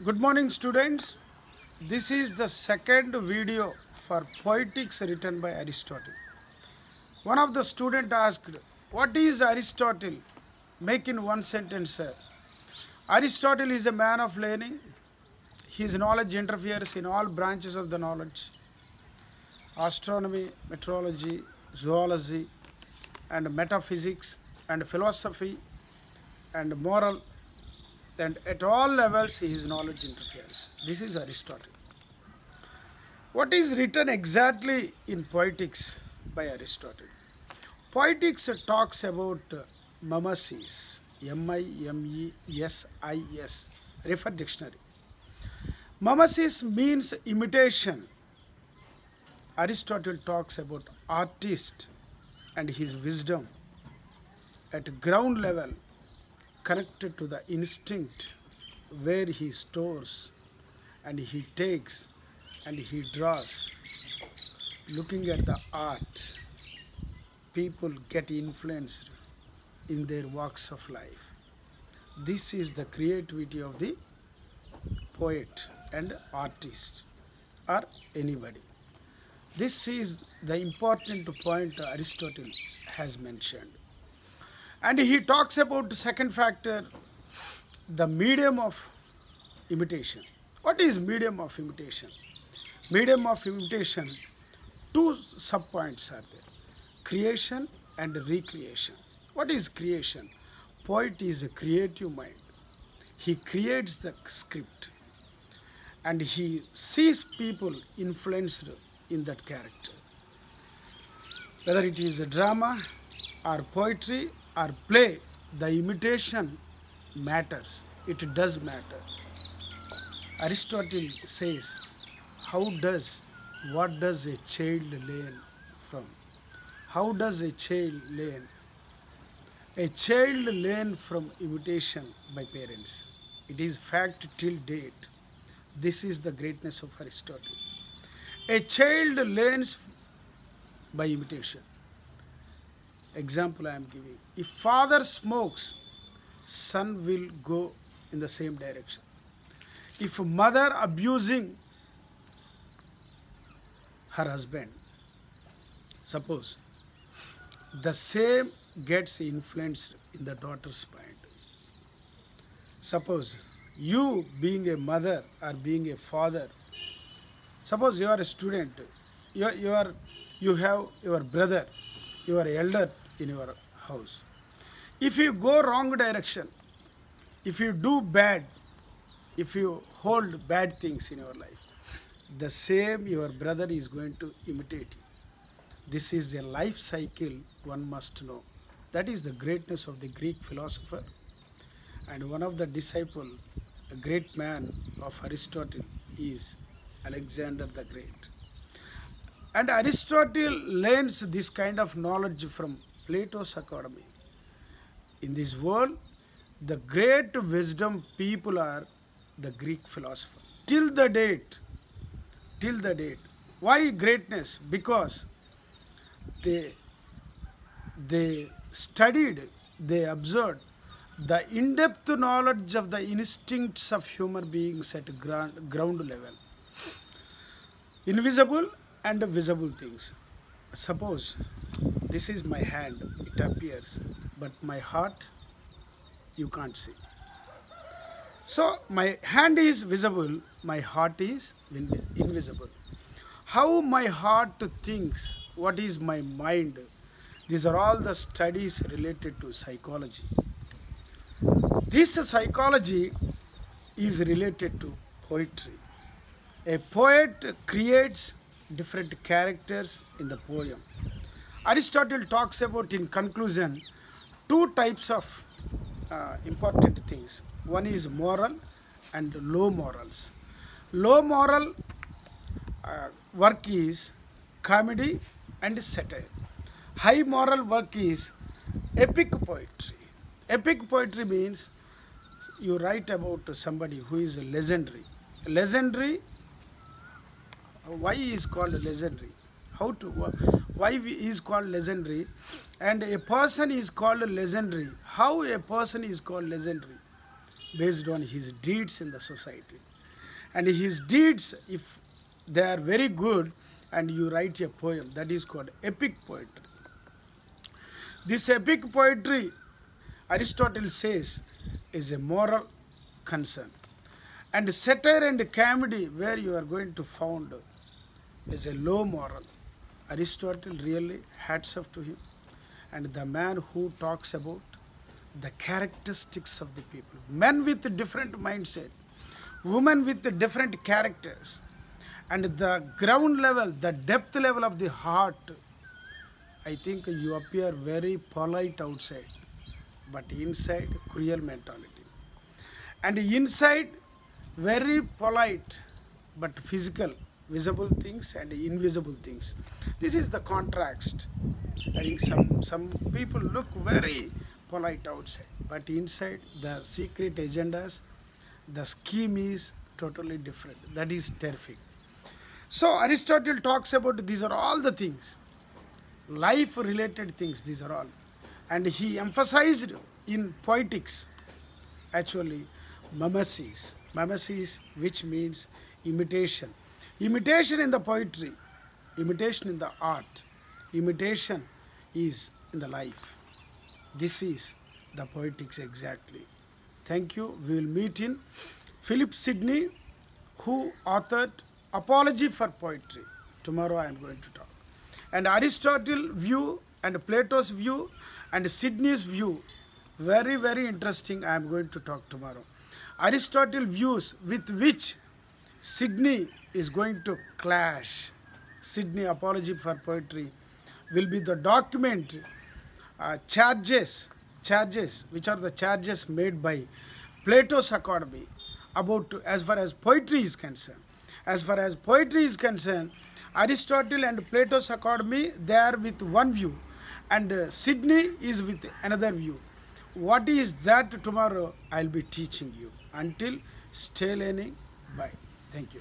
Good morning, students. This is the second video for Poetics written by Aristotle. One of the students asked, "What is Aristotle?" Make in one sentence, sir. Aristotle is a man of learning. His knowledge interferes in all branches of the knowledge: astronomy, meteorology, zoology, and metaphysics, and philosophy, and moral, and at all levels his knowledge interferes. This is Aristotle. What is written exactly in Poetics by Aristotle? Poetics talks about mimesis, Mimesis, refer dictionary. Mimesis means imitation. Aristotle talks about artist and his wisdom at ground level, connected to the instinct where he stores and he takes and he draws. Looking at the art, people get influenced in their walks of life. This is the creativity of the poet and artist or anybody. This is the important point Aristotle has mentioned. And he talks about the second factor, the medium of imitation. What is medium of imitation? Medium of imitation, two subpoints are there: creation and recreation. What is creation? Poet is a creative mind. He creates the script and he sees people influenced in that character. Whether it is a drama or poetry or play, the imitation matters. It does matter. Aristotle says, what does a child learn from? How does a child learn? A child learns from imitation by parents. It is fact till date. This is the greatness of Aristotle. A child learns by imitation. Example I am giving: if father smokes, son will go in the same direction. If mother abusing her husband, suppose, the same gets influenced in the daughter's mind. Suppose you being a mother or being a father, suppose you are a student, you have your brother, your elder in your house. If you go wrong direction, if you do bad, if you hold bad things in your life, the same your brother is going to imitate you. This is a life cycle one must know. That is the greatness of the Greek philosopher and one of the disciple, a great man of Aristotle, is Alexander the Great. And Aristotle learns this kind of knowledge from Plato's academy. In this world, the great wisdom people are the Greek philosopher. Till the date. Why greatness? Because they studied, they observed the in-depth knowledge of the instincts of human beings at ground level. Invisible and visible things. Suppose this is my hand, it appears, but my heart you can't see. So my hand is visible, my heart is invisible. How my heart thinks, what is my mind? These are all the studies related to psychology. This psychology is related to poetry. A poet creates different characters in the poem. Aristotle talks about, in conclusion, two types of important things. One is moral and low morals. Low moral work is comedy and satire. High moral work is epic poetry. Epic poetry means you write about somebody who is legendary. Legendary, why is called legendary? Why is called legendary? And a person is called legendary. How a person is called legendary? Based on his deeds in the society. And his deeds, if they are very good, and you write a poem, that is called epic poetry. This epic poetry, Aristotle says, is a moral concern. And satire and comedy, where you are going to found, is a low moral. Aristotle really hats off to him. And the man who talks about the characteristics of the people. Men with different mindset, women with different characters, and the ground level, the depth level of the heart. I think you appear very polite outside, but inside cruel mentality. And inside very polite, but physical, visible things and invisible things. This is the contrast. I think some people look very polite outside, but inside the secret agendas, the scheme is totally different. That is terrific. So Aristotle talks about these are all the things, life related things, these are all. And he emphasized in Poetics, actually, mimesis. Mimesis, which means imitation. Imitation in the poetry, imitation in the art, imitation is in the life. This is the Poetics exactly. Thank you. We will meet in Philip Sidney, who authored Apology for Poetry. Tomorrow I am going to talk. And Aristotle view and Plato's view and Sidney's view, very, very interesting. I am going to talk tomorrow. Aristotle views with which Sidney is going to clash. Sidney Apology for Poetry will be the document, charges, which are the charges made by Plato's Academy about as far as poetry is concerned. As far as poetry is concerned, Aristotle and Plato's Academy, they are with one view, and Sidney is with another view. What is that tomorrow? I'll be teaching you. Until, stay learning. Bye. Thank you.